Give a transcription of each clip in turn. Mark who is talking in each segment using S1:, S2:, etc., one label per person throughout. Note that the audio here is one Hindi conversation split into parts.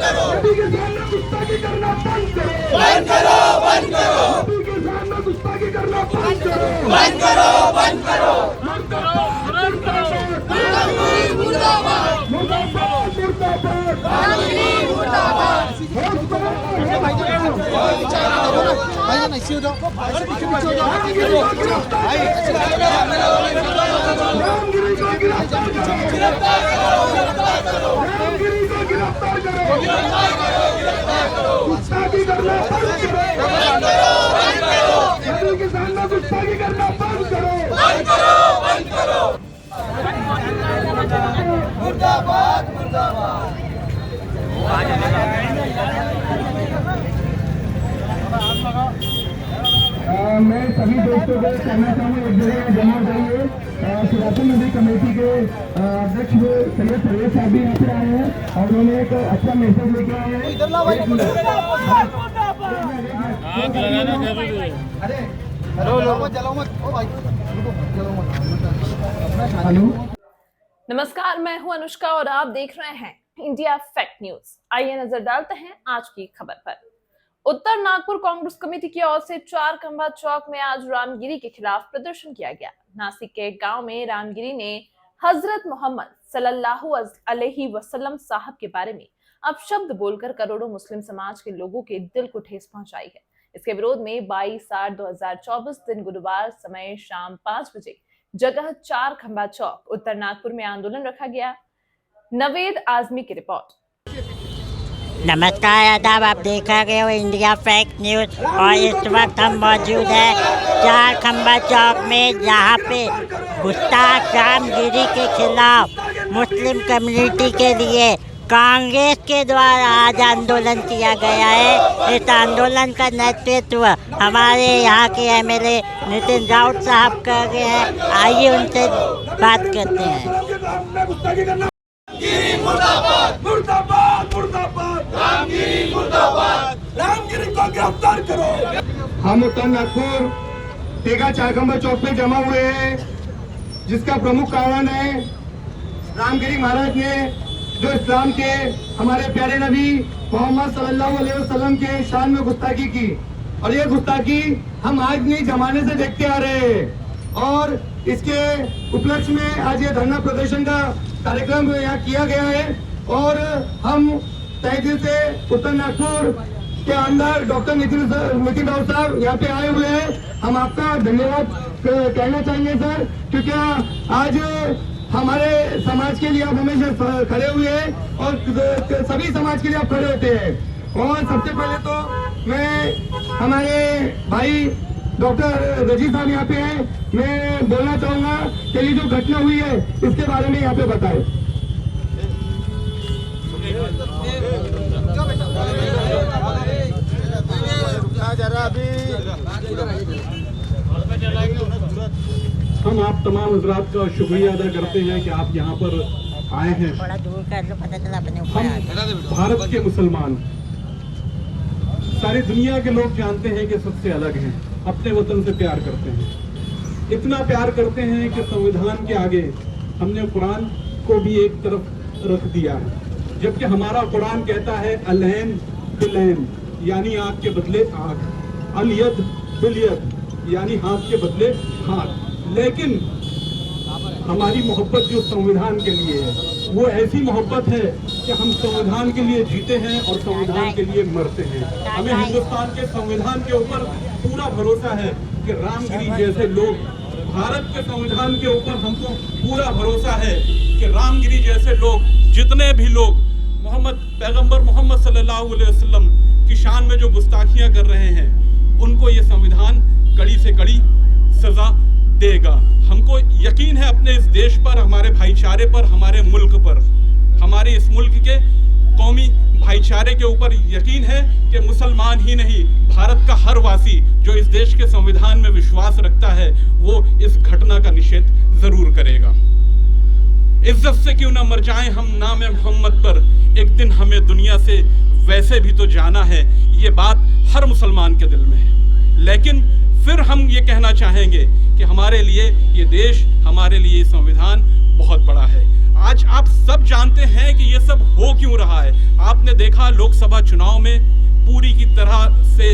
S1: मोदी के सामने गुस्ताखी करना बंद करो,
S2: बंद करो, बंद करो,
S1: मोदी के सामने गुस्ताखी करना बंद करो,
S2: बंद करो, बंद करो।
S1: मुर्दाबाद,
S2: मुर्दाबाद,
S1: मुर्दाबाद, मुर्दाबाद। रामगिरी को गिरफ्तार करो, रामगिरी को गिरफ्तार करो, गुस्ताखी करना बंद करो, मोदी के सामने गुस्ताखी करना बंद करो,
S2: बंद करो, बंद करो। मुर्दाबाद, मुर्दाबाद।
S1: मैं सभी दोस्तों को कहना चाहूँगा एक जगह जमा जाइए। सिरापुर नदी कमेटी के अध्यक्ष सैयद परवेज साहब भी यहाँ पे आए हैं और उन्होंने एक अच्छा मैसेज लेके आए हैं। हेलो,
S3: नमस्कार, मैं हूं अनुष्का और आप देख रहे हैं इंडिया फैक्ट न्यूज। आइए नजर डालते हैं आज की खबर पर। उत्तर नागपुर कांग्रेस कमेटी की ओर से 4 खंबा चौक में आज रामगिरी के खिलाफ प्रदर्शन किया गया। नासिक के एक गांव में रामगिरी ने हजरत मोहम्मद सल्लल्लाहु अलैहि वसल्लम साहब के बारे में अपशब्द बोलकर करोड़ों मुस्लिम समाज के लोगों के दिल को ठेस पहुंचाई है। इसके विरोध में 22/8/2024 दिन गुरुवार समय शाम 5 बजे जगह 4 खंबा चौक उत्तर नागपुर में आंदोलन रखा गया। नवेद आजमी की रिपोर्ट।
S4: नमस्कार, आदाब। आप देखा गए हो इंडिया फैक्ट न्यूज और इस वक्त हम मौजूद हैं 4 खंबा चौक में, जहाँ पे गुस्ताख रामगिरी के खिलाफ मुस्लिम कम्युनिटी के लिए कांग्रेस के द्वारा आज आंदोलन किया गया है। इस आंदोलन का नेतृत्व हमारे यहाँ के एमएलए नितिन राउत साहब कर रहे हैं। आइए उनसे बात करते हैं।
S2: मुर्दाबाद,
S1: मुर्दाबाद, मुर्दाबाद,
S2: रामगिरी मुर्दाबाद।
S1: रामगिरी को गिरफ्तार करो। हम उत्तर नागपुर तेगा 4 खंबा चौक पे जमा हुए हैं, जिसका प्रमुख कारण है रामगिरी महाराज ने जो इस्लाम के हमारे प्यारे नबी मोहम्मद सल्लल्लाहु अलैहि वसल्लम के शान में गुस्ताखी की। और ये गुस्ताखी हम आज नहीं जमाने से देखते आ रहे हैं और इसके उपलक्ष्य में आज ये धरना प्रदर्शन का कार्यक्रम यहाँ किया गया है। और हम तहे दिल से उत्तर नागपुर के अंदर डॉक्टर नितिन राउत साहब यहाँ पे आए हुए हैं। हम आपका धन्यवाद कहना चाहेंगे सर, क्योंकि आज हमारे समाज के लिए आप हमेशा खड़े हुए हैं और सभी समाज के लिए आप खड़े होते हैं। और सबसे पहले तो मैं हमारे भाई डॉक्टर रजी साहब यहाँ पे हैं, मैं बोलना चाहूंगा कि ये जो घटना हुई है इसके बारे में यहाँ पे बताएं।
S5: हम आप तमाम हजरात का शुक्रिया अदा करते हैं कि आप यहाँ पर आए हैं।
S4: थोड़ा दूर कर लो, पता चला अपने ऊपर
S5: हम
S4: आ गए।
S5: भारत के मुसलमान सारी दुनिया के लोग जानते हैं कि सबसे अलग हैं, अपने वतन से प्यार करते हैं, इतना प्यार करते हैं कि संविधान के आगे हमने कुरान को भी एक तरफ रख दिया है। जबकि हमारा कुरान कहता है अलैन बिलैन, यानी आंख के बदले आंख, अलयद बिलयद, यानी हाथ के बदले हाथ। लेकिन हमारी मोहब्बत जो संविधान के लिए है वो ऐसी मोहब्बत है कि हम संविधान के लिए जीते हैं और संविधान के लिए मरते हैं। हमें हिंदुस्तान के संविधान के ऊपर पूरा भरोसा है कि रामगिरी जैसे लोग, भारत के संविधान के ऊपर हमको पूरा भरोसा है कि रामगिरी जैसे लोग, जितने भी लोग पैगंबर मोहम्मद सल्लल्लाहु अलैहि वसल्लम की शान में जो गुस्ताखियां कर रहे हैं, उनको ये संविधान कड़ी से कड़ी सजा देगा। हमको यकीन है अपने इस देश पर, हमारे भाईचारे पर, हमारे मुल्क पर, हमारे इस मुल्क के कौमी भाईचारे के ऊपर यकीन है कि मुसलमान ही नहीं, भारत का हर वासी जो इस देश के संविधान में विश्वास रखता है वो इस घटना का निषेध जरूर करेगा। इज्जत से क्यों ना मर जाएं हम नाम मोहम्मद पर, एक दिन हमें दुनिया से वैसे भी तो जाना है, ये बात हर मुसलमान के दिल में है। लेकिन फिर हम ये कहना चाहेंगे कि हमारे लिए ये देश, हमारे लिए ये संविधान बहुत बड़ा है। आज आप सब जानते हैं कि ये सब हो क्यों रहा है। आपने देखा लोकसभा चुनाव में पूरी की तरह से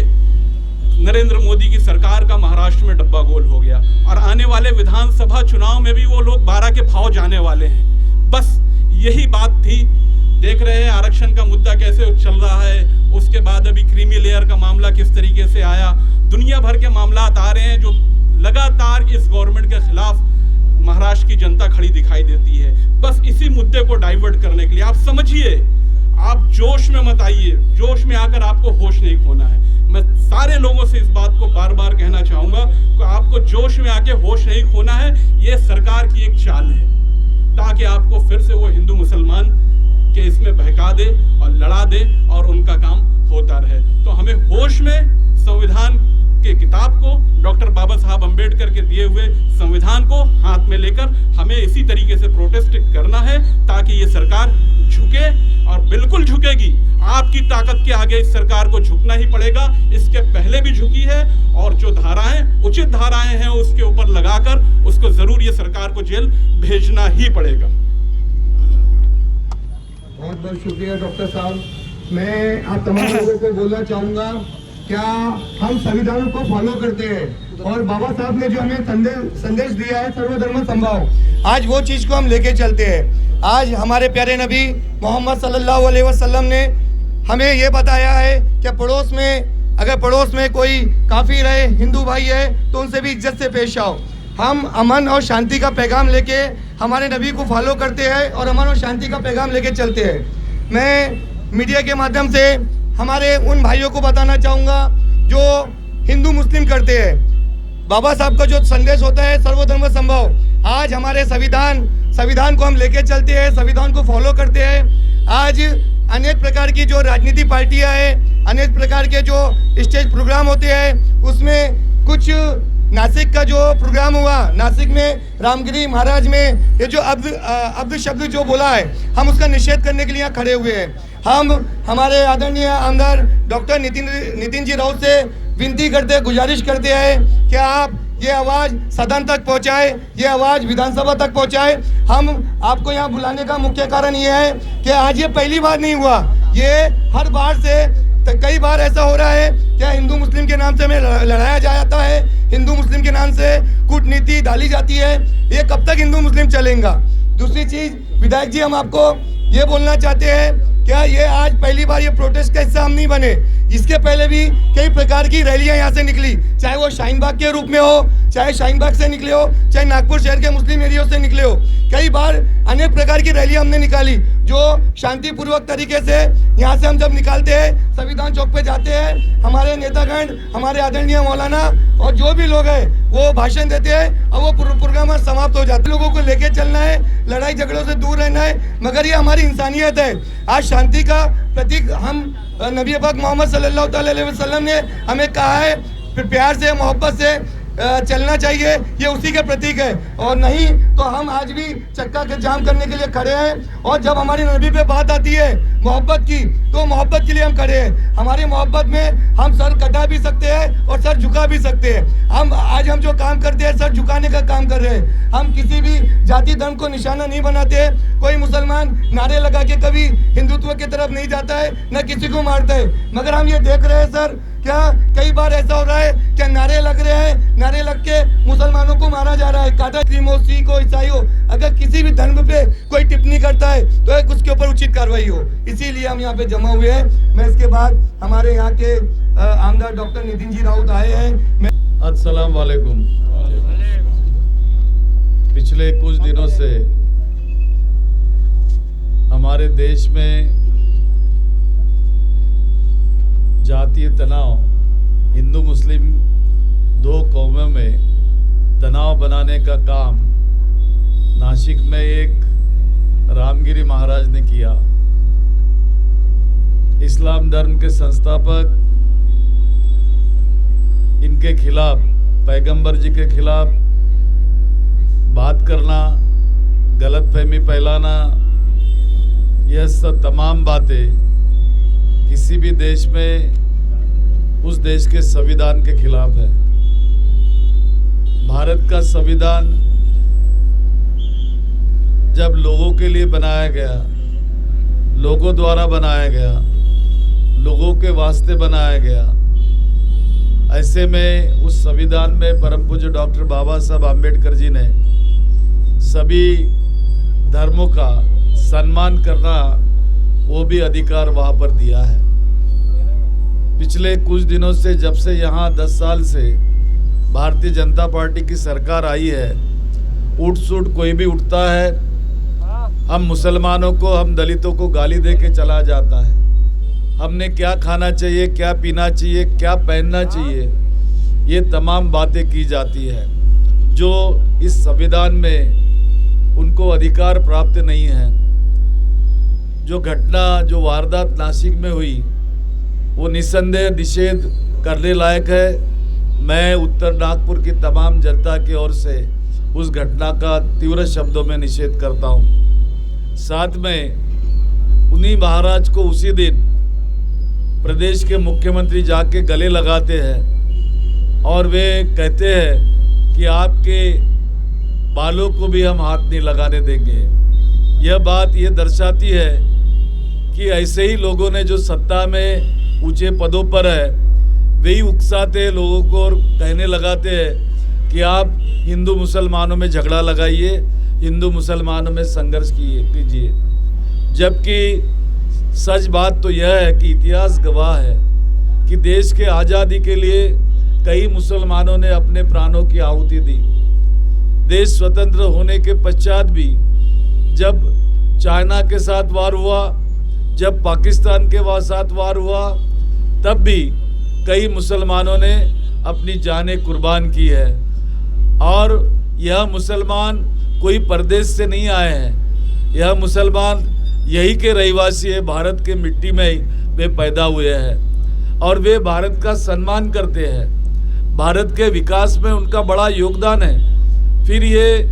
S5: नरेंद्र मोदी की सरकार का महाराष्ट्र में डब्बा गोल हो गया, और आने वाले विधानसभा चुनाव में भी वो लोग 12 के भाव जाने वाले हैं। बस यही बात थी। देख रहे हैं आरक्षण का मुद्दा कैसे चल रहा है, उसके बाद अभी क्रीमी लेयर का मामला किस तरीके से आया, दुनिया भर के मामला आ रहे हैं जो लगातार इस गवर्नमेंट के खिलाफ महाराष्ट्र की जनता खड़ी दिखाई देती है। बस इसी मुद्दे को डाइवर्ट करने के लिए आप समझिए, आप जोश में मत आइए, जोश में आकर आपको होश नहीं खोना है। मैं सारे लोगों से इस बात को बार बार कहना चाहूंगा कि आपको जोश में आके होश नहीं खोना है। ये सरकार की एक चाल है ताकि आपको फिर से वो हिंदू मुसलमान के इसमें बहका दे और लड़ा दे और उनका काम होता रहे। तो हमें होश में संविधान के किताब को, डॉक्टर बाबा साहब अंबेडकर के दिए हुए संविधान को हाथ में लेकर हमें इसी तरीके से प्रोटेस्ट करना है ताकि ये सरकार झुके, और बिल्कुल झुकेगी। आपकी ताकत के आगे इस सरकार को झुकना ही पड़ेगा। इसके पहले भी झुकी है, और जो धाराएं, उचित धाराएं हैं उसके ऊपर लगाकर उसको जरूर ये सरकार को जेल भेजना ही पड़ेगा।
S1: बहुत बहुत शुक्रिया डॉक्टर साहब। मैं आप तमाम लोगों को बोलना चाहूंगा, क्या हम संविधान को फॉलो करते हैं, और बाबा साहब ने जो हमें संदेश दिया है सर्वधर्म समभाव, आज वो चीज को हम लेके चलते हैं। आज हमारे प्यारे नबी मोहम्मद सल्लल्लाहु अलैहि वसल्लम ने हमें ये बताया है कि पड़ोस में कोई काफिर है, हिंदू भाई है, तो उनसे भी इज्जत से पेश आओ। हम अमन और शांति का पैगाम लेके हमारे नबी को फॉलो करते हैं और अमन और शांति का पैगाम लेके चलते हैं। मैं मीडिया के माध्यम से हमारे उन भाइयों को बताना चाहूँगा जो हिंदू मुस्लिम करते हैं, बाबा साहब का जो संदेश होता है सर्वधर्म संभव, आज हमारे संविधान को हम लेके चलते हैं, संविधान को फॉलो करते हैं। आज अनेक प्रकार की जो राजनीति पार्टियां हैं, अनेक प्रकार के जो स्टेज प्रोग्राम होते हैं, उसमें कुछ नासिक का जो प्रोग्राम हुआ, नासिक में रामगिरी महाराज में ये जो अब्द शब्द जो बोला है, हम उसका निषेध करने के लिए यहाँ खड़े हुए हैं। हम हमारे आदरणीय आमदार डॉक्टर नितिन जी राउत से विनती करते, गुजारिश करते हैं कि आप ये आवाज़ सदन तक पहुंचाए, ये आवाज़ विधानसभा तक पहुंचाए। हम आपको यहाँ बुलाने का मुख्य कारण ये है कि आज ये पहली बार नहीं हुआ, ये हर बार से कई बार ऐसा हो रहा है क्या हिंदू मुस्लिम के नाम से हमें लड़ाया जाता है, हिंदू मुस्लिम के नाम से कूटनीति डाली जाती है। ये कब तक हिंदू मुस्लिम चलेगा? दूसरी चीज़, विधायक जी, हम आपको ये बोलना चाहते हैं, क्या ये आज पहली बार ये प्रोटेस्ट का हिस्सा हम नहीं बने। इसके पहले भी कई प्रकार की रैलियां यहाँ से निकली, चाहे वो शाहीन बाग के रूप में हो, चाहे शाहीन बाग से निकले हो, चाहे नागपुर शहर के मुस्लिम एरिया से निकले हो। कई बार अनेक प्रकार की रैलियां हमने निकाली जो शांतिपूर्वक तरीके से यहाँ से हम जब निकालते हैं, संविधान चौक पे जाते हैं, हमारे नेतागण, हमारे आदरणीय मौलाना और जो भी लोग हैं वो भाषण देते हैं और वो प्रोग्राम समाप्त हो जाते हैं। लोगों को लेके चलना है, लड़ाई झगड़ों से दूर रहना है, मगर ये हमारी इंसानियत है। आज शांति का प्रतीक हम नबी पाक मोहम्मद सल्लल्लाहु अलैहि वसल्लम ने हमें कहा है, प्यार से, मोहब्बत से चलना चाहिए, ये उसी के प्रतीक है। और नहीं तो हम आज भी चक्का के जाम करने के लिए खड़े हैं। और जब हमारी नबी पे बात आती है मोहब्बत की, तो मोहब्बत के लिए हम खड़े हैं। हमारी मोहब्बत में हम सर कटा भी सकते हैं और सर झुका भी सकते हैं। हम जो काम करते हैं सर झुकाने का काम कर रहे हैं। हम किसी भी जाति धर्म को निशाना नहीं बनाते। कोई मुसलमान नारे लगा के कभी हिंदुत्व की तरफ नहीं जाता है, न किसी को मारता है। मगर हम ये देख रहे हैं सर, क्या कई बार ऐसा हो रहा है, क्या नारे लग रहे हैं, नारे लग के मुसलमानों को मारा जा रहा है। काटा मुस्लिम हो, सिख हो, ईसाई हो, अगर किसी भी धर्म पे कोई टिप्पणी करता है तो उसके ऊपर उचित कार्रवाई हो। इसीलिए हम यहाँ पे जमा हुए हैं। मैं इसके बाद हमारे यहाँ के आमदार डॉक्टर नितिन जी राउत आए हैं।
S6: अस्सलाम वालेकुम। पिछले कुछ दिनों से हमारे देश में जातीय तनाव, हिंदू मुस्लिम दो कौमों में तनाव बनाने का काम नासिक में एक रामगिरी महाराज ने किया। इस्लाम धर्म के संस्थापक इनके खिलाफ, पैगंबर जी के खिलाफ बात करना, गलतफहमी फैलाना, यह सब तमाम बातें किसी भी देश में उस देश के संविधान के खिलाफ है। भारत का संविधान जब लोगों के लिए बनाया गया, लोगों द्वारा बनाया गया, लोगों के वास्ते बनाया गया, ऐसे में उस संविधान में परम पूज्य डॉक्टर बाबा साहब आम्बेडकर जी ने सभी धर्मों का सम्मान करना वो भी अधिकार वहाँ पर दिया है। पिछले कुछ दिनों से, जब से यहाँ 10 साल से भारतीय जनता पार्टी की सरकार आई है, उठ सुट कोई भी उठता है, हम मुसलमानों को, हम दलितों को गाली दे के चला जाता है। हमने क्या खाना चाहिए, क्या पीना चाहिए, क्या पहनना चाहिए, ये तमाम बातें की जाती है जो इस संविधान में उनको अधिकार प्राप्त नहीं है। जो घटना, जो वारदात नासिक में हुई, वो निस्संदेह निषेध करने लायक है। मैं उत्तर नागपुर की तमाम जनता की ओर से उस घटना का तीव्र शब्दों में निषेध करता हूँ। साथ में उन्हीं महाराज को उसी दिन प्रदेश के मुख्यमंत्री जाके गले लगाते हैं और वे कहते हैं कि आपके बालों को भी हम हाथ नहीं लगाने देंगे। यह बात ये दर्शाती है कि ऐसे ही लोगों ने जो सत्ता में ऊंचे पदों पर है, वे ही उकसाते लोगों को और कहने लगाते हैं कि आप हिंदू मुसलमानों में झगड़ा लगाइए, हिंदू मुसलमानों में संघर्ष कीजिए। जबकि सच बात तो यह है कि इतिहास गवाह है कि देश के आज़ादी के लिए कई मुसलमानों ने अपने प्राणों की आहुति दी। देश स्वतंत्र होने के पश्चात भी जब चाइना के साथ वार हुआ, जब पाकिस्तान के साथ वार हुआ, तब भी कई मुसलमानों ने अपनी जानें कुर्बान की है। और यह मुसलमान कोई परदेश से नहीं आए हैं, यह मुसलमान यही के रहवासी है, भारत के मिट्टी में ही वे पैदा हुए हैं और वे भारत का सम्मान करते हैं। भारत के विकास में उनका बड़ा योगदान है। फिर ये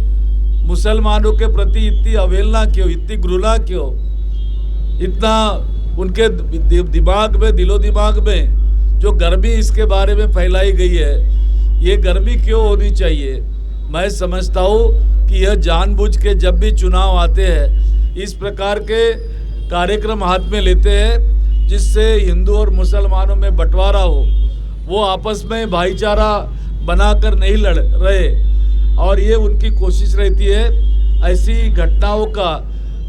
S6: मुसलमानों के प्रति इतनी अवहेलना क्यों, इतनी घृणा क्यों, इतना उनके दिमाग में, दिलो दिमाग में जो गर्मी इसके बारे में फैलाई गई है, ये गर्मी क्यों होनी चाहिए? मैं समझता हूँ कि यह जानबूझ के जब भी चुनाव आते हैं इस प्रकार के कार्यक्रम हाथ में लेते हैं जिससे हिंदू और मुसलमानों में बंटवारा हो, वो आपस में भाईचारा बनाकर नहीं लड़ रहे और ये उनकी कोशिश रहती है। ऐसी घटनाओं का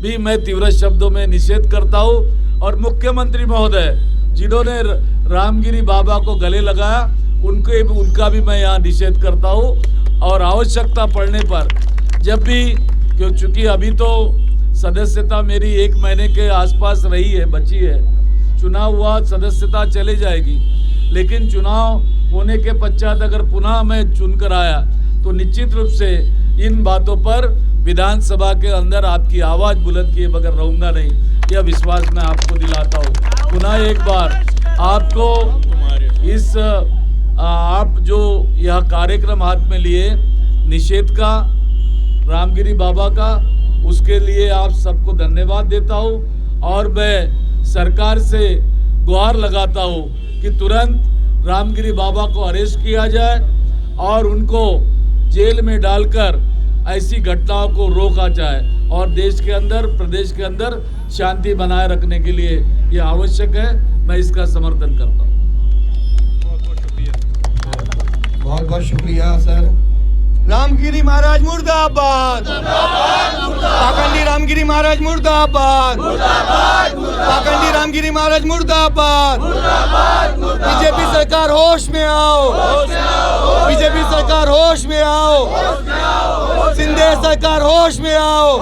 S6: भी मैं तीव्र शब्दों में निषेध करता हूँ और मुख्यमंत्री महोदय जिन्होंने रामगिरी बाबा को गले लगाया उनका भी मैं यहाँ निषेध करता हूँ। और आवश्यकता पड़ने पर जब भी, क्योंकि अभी तो सदस्यता मेरी 1 महीने के आसपास रही है, बची है, चुनाव हुआ सदस्यता चली जाएगी, लेकिन चुनाव होने के पश्चात अगर पुनः मैं चुनकर आया तो निश्चित रूप से इन बातों पर विधानसभा के अंदर आपकी आवाज़ बुलंद किए बगैर रहूँगा नहीं, यह विश्वास मैं आपको दिलाता हूँ। पुनः एक बार आपको इस आप जो यह कार्यक्रम हाथ में लिए निषेध का, रामगिरी बाबा का, उसके लिए आप सबको धन्यवाद देता हूँ और मैं सरकार से गुहार लगाता हूँ कि तुरंत रामगिरी बाबा को अरेस्ट किया जाए और उनको जेल में डालकर ऐसी घटनाओं को रोका जाए और देश के अंदर, प्रदेश के अंदर शांति बनाए रखने के लिए ये आवश्यक है। मैं इसका समर्थन करता हूँ।
S1: बहुत बहुत शुक्रिया सर। रामगिरी महाराज मुर्दाबाद, पाखंडी रामगिरी महाराज मुर्दाबाद, पाखंडी रामगिरी महाराज मुर्दाबाद। बीजेपी सरकार होश में आओ, बीजेपी सरकार होश में आओ, सिंधे सरकार होश में आओ,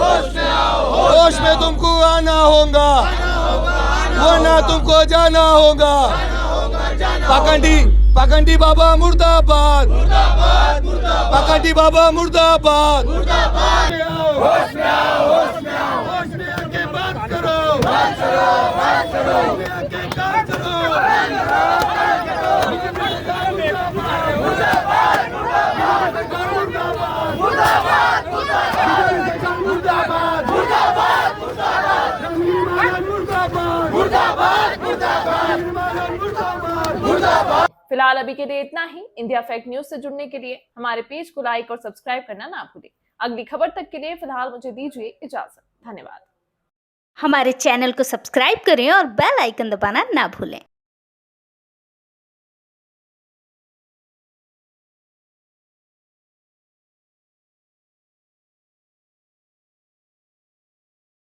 S1: होश में तुमको आना होगा वरना तुमको जाना होगा। पाखंडी बाबा मुर्दाबाद, पाखंडी बाबा मुर्दाबाद। होश में आओ, होश में आओ, होश में आके बात करो, बात करो, बात करो, होश में आके काम करो। मुर्दाबाद, मुर्दाबाद, मुर्दाबाद, मुर्दाबाद, मुर्दाबाद, मुर्दाबाद, मुर्दाबाद, मुर्दाबाद।
S3: फिलहाल अभी के लिए इतना ही। इंडिया फैक्ट न्यूज से जुड़ने के लिए हमारे पेज को लाइक और सब्सक्राइब करना ना भूलें। अगली खबर तक के लिए फिलहाल मुझे दीजिए इजाजत। धन्यवाद।
S7: हमारे चैनल को सब्सक्राइब करें और बेल आइकन दबाना ना भूलें।